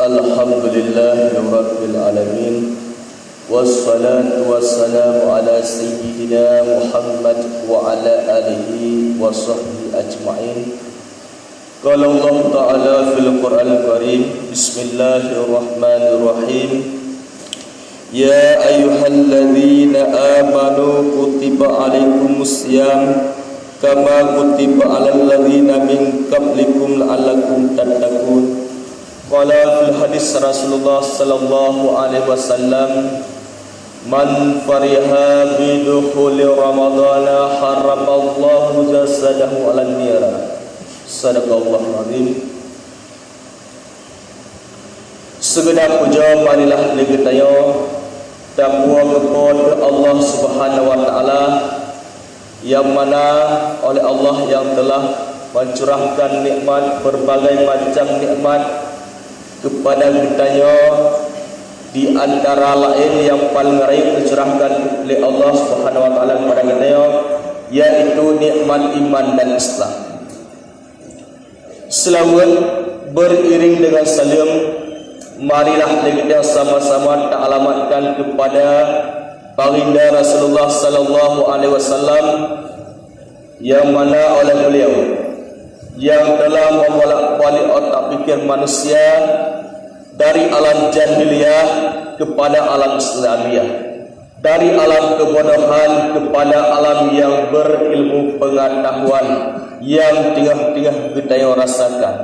Alhamdulillahirabbil alamin. Wassalatu wassalamu ala sayyidina Muhammad wa ala alihi wa sahbihi ajma'in. Qala Allah Ta'ala fil Qur'anil Karim, Bismillahirrahmanirrahim. Ya ayyuhalladzina amanu kutiba alaikumus syiyam kama kutiba alal ladzina min qablikum la'allakum tattaqun. Qala fil hadis Rasulullah sallallahu alaihi wasallam, man fariha bidukhuli ramadana haramallahu jasadahu 'alan nira. Sadaqallahu azim. Segenap puja marilah legetayo dakwa kepada Allah Subhanahu wa taala yang mana oleh Allah yang telah mencurahkan nikmat, berbagai macam nikmat kepada kitanya, di antara lain yang paling raya dicurahkan oleh Allah Subhanahu wa taala kepada kita, yaitu nikmat iman dan Islam. Selawat beriring dengan salam, marilah kita sama-sama ta'alamatkan kepada baginda Rasulullah sallallahu alaihi wasallam yang mana oleh beliau yang telah membolak-balik otak pikir manusia dari alam jahiliyah kepada alam Islamiyah, dari alam kebodohan kepada alam yang berilmu pengetahuan yang tengah-tengah kita rasakan.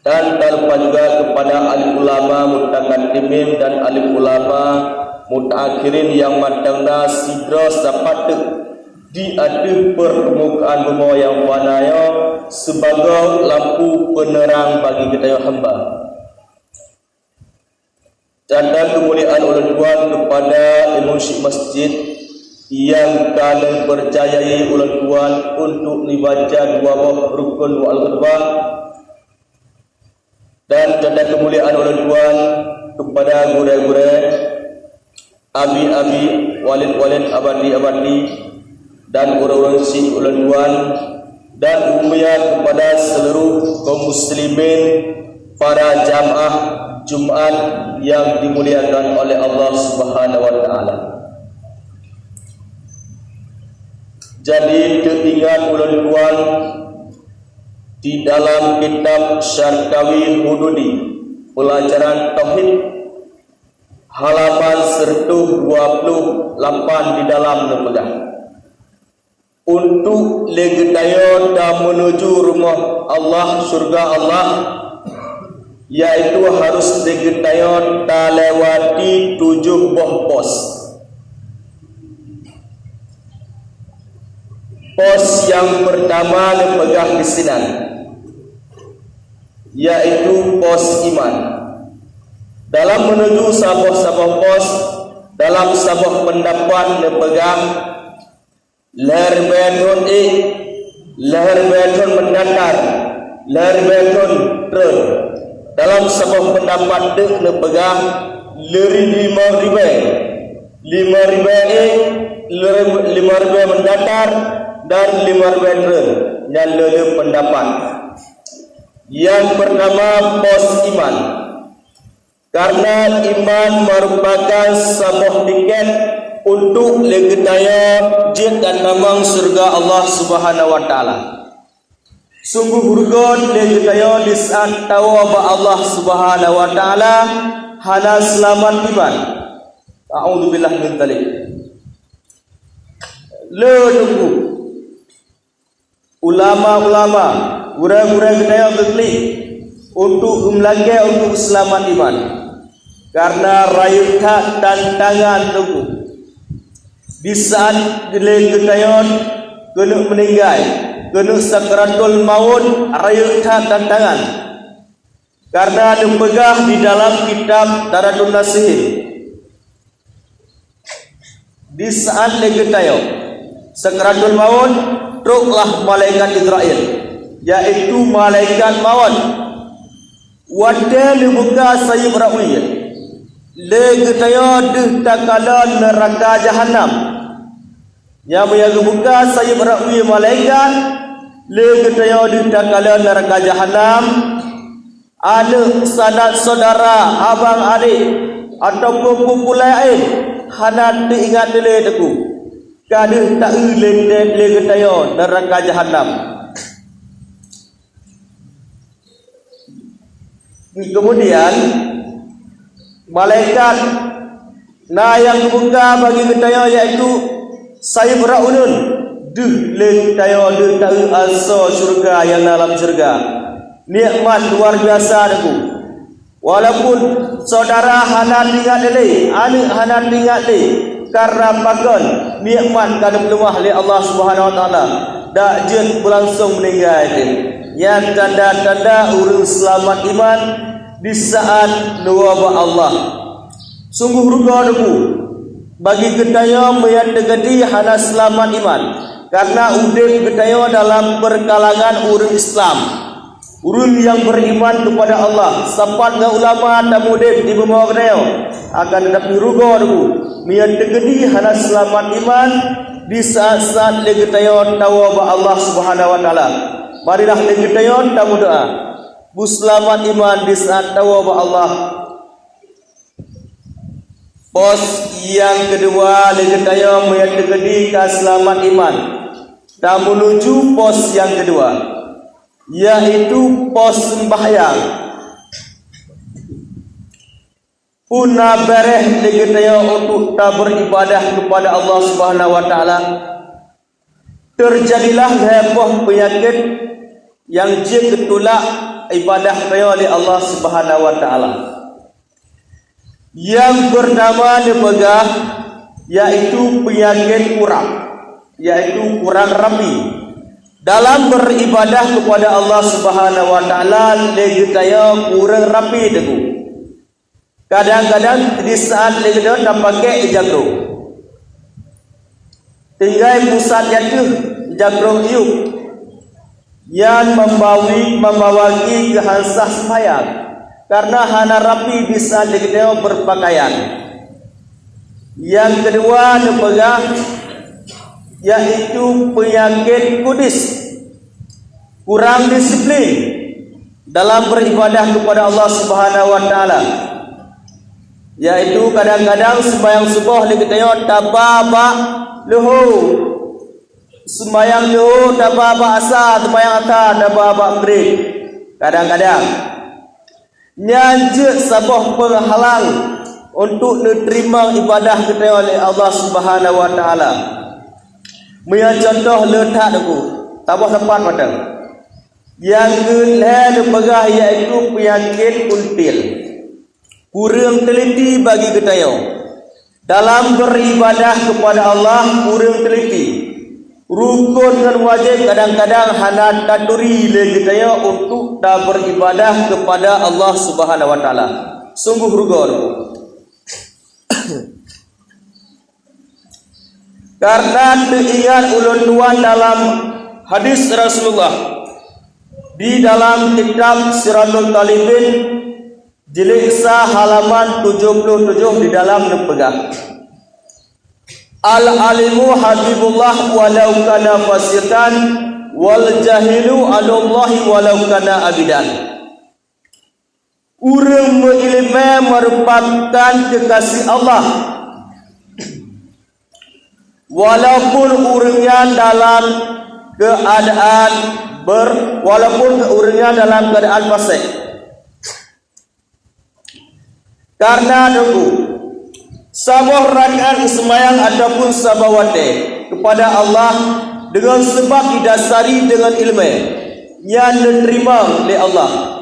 Dan tanpa juga kepada alim ulama mutaqaddimin dan alim ulama mutaakhirin yang matangna sidra sapatut di adu permukaan bumi yang fanaya sebagai lampu penerang bagi kita hamba. Tanda kemuliaan oleh Tuhan kepada imam syekh masjid yang kalian percayai oleh Tuhan untuk dibaca dua buah rukun wal khutbah, dan tanda kemuliaan oleh Tuhan kepada guru-guru, abi-abi, walid-walid, abadi-abadi, dan orang-orang syekh oleh Tuhan, dan umumnya kepada seluruh kaum muslimin, para jamaah Jumat yang dimuliakan oleh Allah Subhanahu wa taala. Jadi teringat oleh Tuhan di dalam kitab Syarqawi Hududi pelajaran tauhid halaman 128 di dalam pegang, untuk legetayo dan menuju rumah Allah, surga Allah, yaitu harus legetayo tak lewati 7 buah pos. Pos yang pertama dipegang di sini, yaitu pos iman. Dalam menuju sabah-sabah pos, dalam sabah pendapat dipegang leher beton leher beton mendatar, leher beton turun. Dalam sebuah pendapat dek nepegang leri 5,000 mendatar dan 5,000 turun. Dan lele pendapat yang pertama pos iman, karena iman merupakan sebuah tiket untuk legitaya jin dan namang surga Allah Subhanahu wa taala. Sungguh hurgon legitaya di saat tawa ba Allah Subhanahu wa taala hana selamat iman. A'udzubillah min dzalik. Le nunggu ulama-ulama urang-urang gedaya begli untuk umlage untuk selamat iman, karena rayuta tantangan nunggu di saat geleng-getayon kena meninggal, kena sakratul maut, rayuta tantangan, karena dipegah di dalam kitab Taradun Nasihin. Di saat legetayon sakratul maut, truklah malaikat Israel, yaitu malaikat maut, wadah dibuka sayib ra'wiyah, legetayon dih takalan neraka jahanam, yang buka saya berakui malaikat legetayo di takalan neraka jahanam, anak, sanak saudara, abang adik ataupun kumpulan lain hana diingat dele teku kadeh tak ulen le getayo neraka jahanam. Kemudian malaikat yang dibuka bagi getayo iaitu saya beraunun duh le getayo duh tak asa syurga yang dalam syurga. Nikmat luar biasa deku. Walaupun saudara hana tinggal dele, anak hana tinggal dele karena pakon nikmat kada peluah oleh Allah Subhanahu wa taala dak jen berlangsung meninggal itu. Yang tanda-tanda urang selamat iman di saat nuwaba Allah. Sungguh ruga deku bagi gedaya mayat tegadi hana selamat iman karena udip gedaya dalam perkalangan urang Islam. Urang yang beriman kepada Allah, sapat dengan ulama dan mudib di bawah kedaya akan tetapi ruga deku mayat tegadi hana selamat iman di saat-saat legetayon tawaba Allah Subhanahu wa taala. Marilah legetayon tamu doa bu selamat iman di saat tawaba Allah. Pos yang kedua legetayon mayat tegadi ka selamat iman dan menuju pos yang kedua yaitu pos sembahyang. Una bereh legetayo untuk tak beribadah kepada Allah Subhanahu wa taala. Terjadilah heboh penyakit yang je ketolak ibadah tayo oleh Allah Subhanahu wa taala. Yang bernama dipegah yaitu penyakit kurang rapi dalam beribadah kepada Allah Subhanahu wa taala. Legetayo kurang rapi deku. Kadang-kadang di saat legetayo tak pakai jagro. Tinggal pusat jatuh jagro iuk yang membawaki kehansah sembahyang karena hana rapi di saat legetayo berpakaian. Yang kedua dipegang yaitu penyakit kudis, kurang disiplin dalam beribadah kepada Allah Subhanahu wa taala. Yaitu kadang-kadang sembahyang subuh legetayo tababa luhu, sembahyang luhu tababa asar, sembahyang asar tababa maghrib. Kadang-kadang nyanjut sabah penghalang untuk diterima ibadah kita oleh Allah Subhanahu wa taala. Maya contoh letak aku tabah tempat padang. Yang kedua dipegah iaitu penyakit kuntil. Kurang teliti bagi kita dalam beribadah kepada Allah, kurang teliti. Rukun dan wajib kadang-kadang hana taturi lagi kita untuk tak beribadah kepada Allah Subhanahu wa taala. Sungguh ruga. Karena teringat ulun tuan dalam hadis Rasulullah di dalam kitab Siratul Talibin jilid halaman 77 di dalam nepegah. Al-alimu habibullah walau kana fasiqan wal jahilu adullahi walau kana abidan. Urang berilmu merupakan kekasih Allah walaupun urangnya dalam keadaan fasik. Karena aku sabah rakaat sembahyang ataupun sabawate kepada Allah dengan sebab didasari dengan ilmu yang diterima oleh Allah.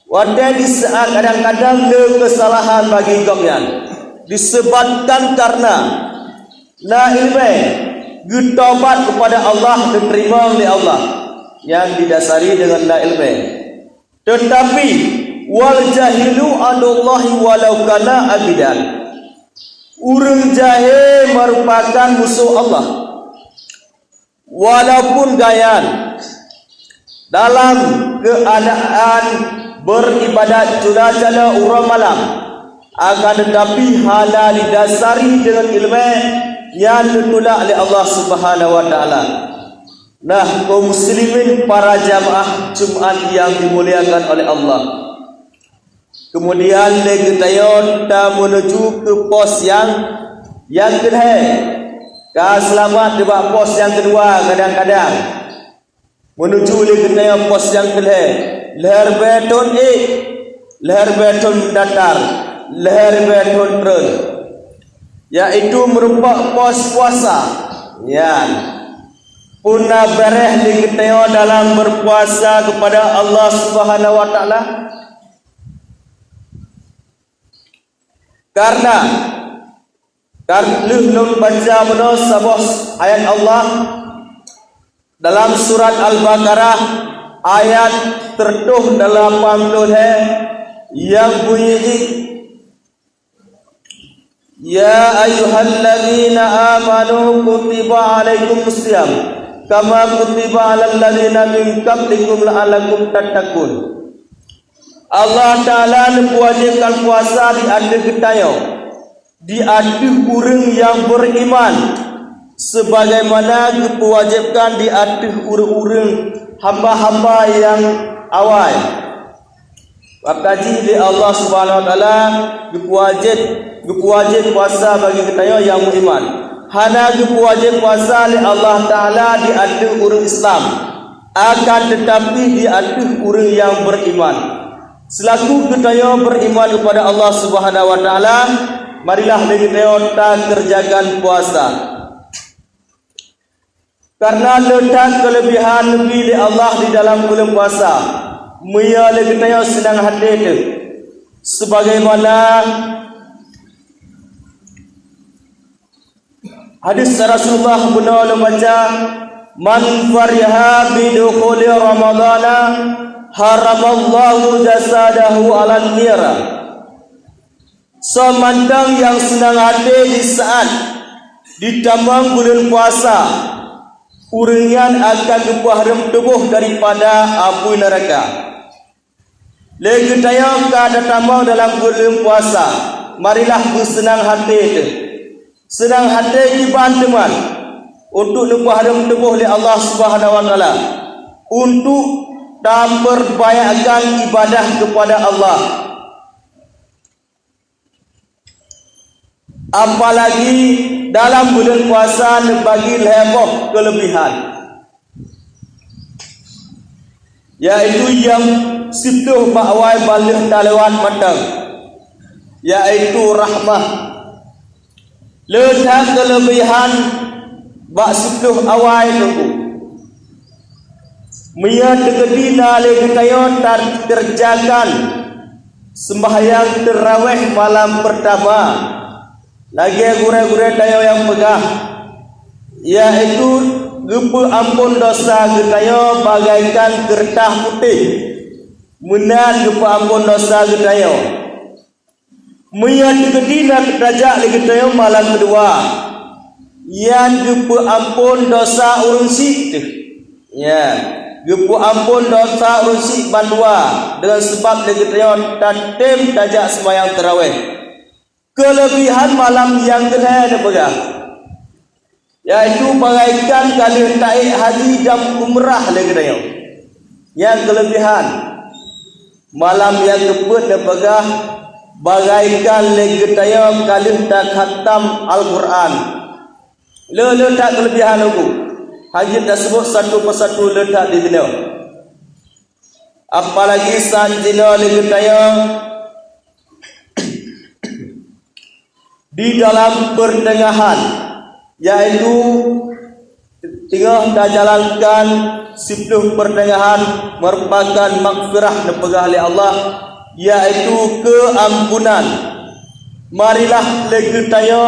Wadah di saat kadang-kadang kesalahan bagi gomyan disebabkan karena ilmu bertobat kepada Allah diterima oleh Allah yang didasari dengan ilmu. Tetapi wal jahilu anullahi walau kana abidan. Urang jahil merupakan musuh Allah walaupun gayan dalam keadaan beribadat jala-jala urang malam, akan tetapi hala didasari dengan ilmu yang ditolak oleh Allah Subhanahu wa taala. Nah, kaum muslimin para jamaah Jumat yang dimuliakan oleh Allah, Kemudian lagi tayo ta menuju ke pos yang kedua. Ka selamat di pos yang kedua kadang-kadang menuju lagi tayo pos yang kedua. Leher beton leher beton datar, leher beton turun. Yaitu merupakan pos puasa. Ya. Punna bereh lagi tayo dalam berpuasa kepada Allah Subhanahu wa taala. Karena luh baca benar sebuah ayat Allah dalam surat Al-Baqarah ayat tertuh 80 yang bunyi Ya ayyuhalladzina amanu kutiba alaikumusiyam kama kutiba alal ladzina min qablikum la'allakum tattaqun. Allah Ta'ala mewajibkan puasa di ada ketayo, di ada orang yang beriman, sebagaimana diwajibkan di ada orang-orang hamba-hamba yang awal. Wakaji di Allah Subhanahu Wa Taala diwajib puasa bagi ketayo yang beriman. Hana diwajib puasa di Allah Ta'ala di ada orang Islam, akan tetapi di ada orang yang beriman. Selaku kita beriman kepada Allah Subhanahu wa taala, marilah kita kerjakan puasa. Karena letak kelebihan lebih di Allah di dalam bulan puasa. Muya kita senang hati itu. Sebagaimana hadis Rasulullah benar membaca, man fariha bidukhuli ramadana haramallahu jasadahu alan nira. Semandang yang senang hati di saat ditambah bulan puasa, uringan akan diharam tubuh daripada api neraka. Lagi tayang kada tambah dalam bulan puasa, marilah bersenang hati itu. Senang hati ibadah teman untuk diharam tubuh oleh Allah Subhanahu wa taala, untuk dan berbayarkan ibadah kepada Allah. Apalagi dalam bulan puasa bagi heboh kelebihan, yaitu yang siptuh ba'wai balik talawat matang, yaitu rahmah. Letak kelebihan bak siptuh awai tunggu. Mia tegedina lagi tayo terjakan sembahyang terawih malam pertama. Lagi gure-gure tayo yang pegah, yaitu gepu ampun dosa tayo bagaikan kertas putih. Munan gepu ampun dosa tayo. Mia tegedina terjak lagi tayo malam kedua, yang gepu ampun dosa urunsi. Ya. Gepu ampun dosa rusik bandua dengan sebab legitrio tatim tajak sembahyang tarawih. Kelebihan malam yang kedua ada yaitu bagaikan kali taik haji dan umrah legitrio. Yang kelebihan malam yang kedua ada bagaikan legitrio kali tak khatam Al-Quran. Le tak kelebihan aku. Haji tersebut satu persatu letak di dunia. Apalagi saat dunia legitaya di dalam pertengahan, yaitu tengah dah jalankan 10 pertengahan merupakan maghfirah dan pegah oleh Allah, yaitu keampunan. Marilah legitaya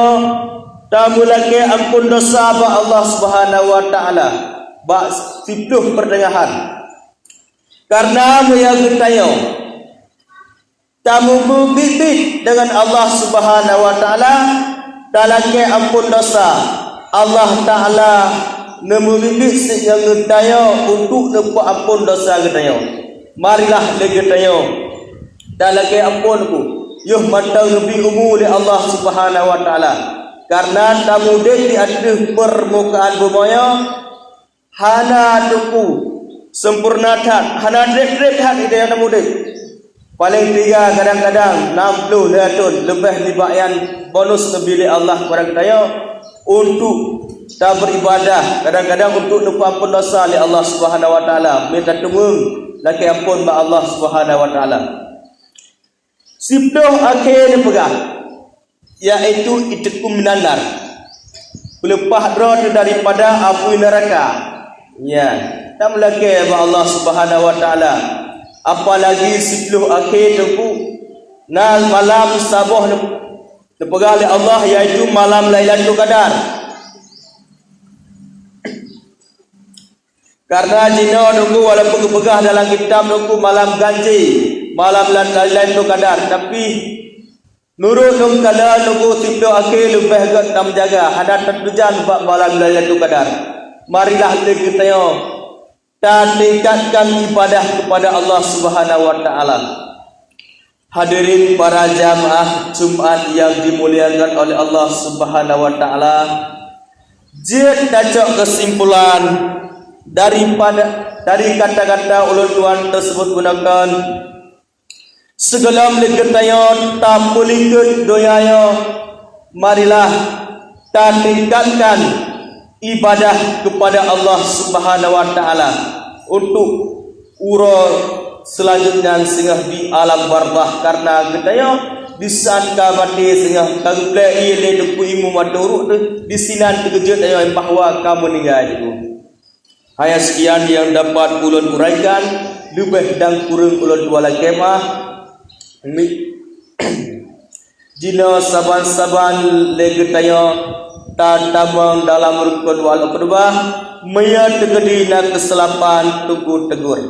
tamu lagi ampun dosa ba Allah Subhanahu wa taala ba 10 pertengahan. Karena yang tayo tamu bibit dengan Allah Subhanahu wa taala talake ampun dosa. Allah taala nemu bibit yang tayo untuk nepu ampun dosa tayo. Marilah lagi tayo talake ampunku yuh matang lebih umur oleh Allah Subhanahu wa taala. Karena tamu di atas permukaan bumi hana tuku sempurna tan hana drep-drep tan itu yang tamu di Paling tiga kadang-kadang 60 ratun lebih dibayar bonus bilik Allah kepada kita untuk kita beribadah, kadang-kadang untuk lupa ampun dosa oleh Allah Subhanahu wa taala, minta tolong laki ampun ba Allah Subhanahu wa taala. Sipdoh akhir pegang yaitu itikum minanar, pelepah roh daripada api neraka. Ya, tak melaki ba Allah Subhanahu wa taala. Apalagi 10 akhir tu nal malam sabah dipegang oleh Allah yaitu malam Lailatul Qadar. Karena jina nunggu walaupun kepegah dalam kitab nunggu malam ganji, malam Lailatul Qadar, tapi nurut nung kala nunggu 10 akhir lebih agak tak menjaga hanya tertujan buat malam Lailatul Qadar. Marilah kita dan tingkatkan ibadah kepada Allah Subhanahu wa taala. Hadirin para jamaah Jumat yang dimuliakan oleh Allah Subhanahu wa taala, jika tajak kesimpulan dari kata-kata ulun tuan tersebut gunakan segala leketayon tak boleh doyayo, marilah kita tingkatkan ibadah kepada Allah Subhanahu wa taala untuk urut selanjutnya sehingga di alam barzakh. Karena kita di saat mati sehingga kagulah ile depu imu maduruk di sinan terkejut bahawa kamu meninggal itu. Hanya sekian yang dapat ulun uraikan, lebih dan kurang ulun wala kemah. Jina saban-saban legetayo tatabang dalam rukun wal qurba maya tegedi nak keselapan tugu tegur.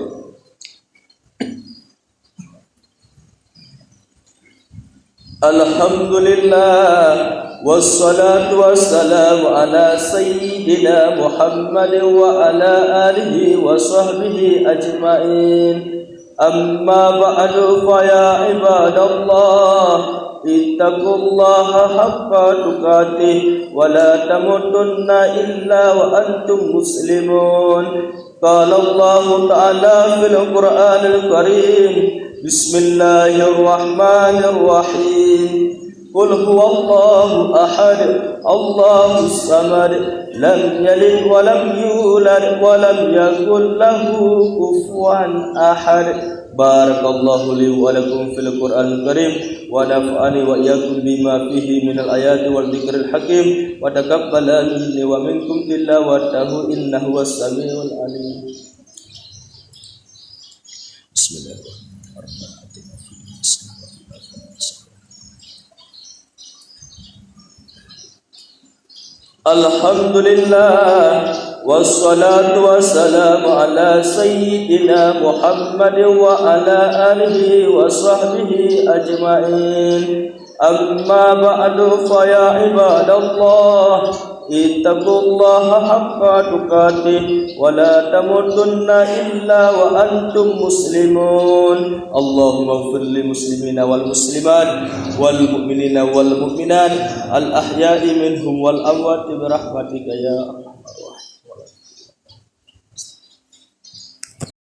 Alhamdulillah wassalatu wassalamu ala sayyidina Muhammad wa ala alihi wa sahbihi ajma'in. Amma ba'du fa ya ibadallah ittaqullaha haqqa tuqatih wa la tamutunna illa wa antum muslimun. Qala Allah ta'ala fil Qur'anil Karim, Bismillahirrahmanirrahim. Qul huwallahu ahad, Allahus samad, lam yalid wa lam yulad wa lam yakul lahu kufuwan ahad. Barakallahu li wa lakum fil Qur'anil Karim wa nafa'ani wa iyyakum bima fihi minal ayati wal dzikril hakim wa taqabbala minni wa minkum tilawatahu innahu was-sami'ul alim. Bismillahirrahmanirrahim. Alhamdulillah wassalatu wassalamu ala sayyidina Muhammad wa ala alihi wa sahbihi ajma'in. Amma ba'du fa ya ibadallah ittaqullaha haqqa tuqatih wa la tamutunna illa wa antum muslimun. Allahumma ighfir lil muslimina wal muslimat wal mu'minina wal mu'minat al ahya'i minhum wal amwat bi rahmatika ya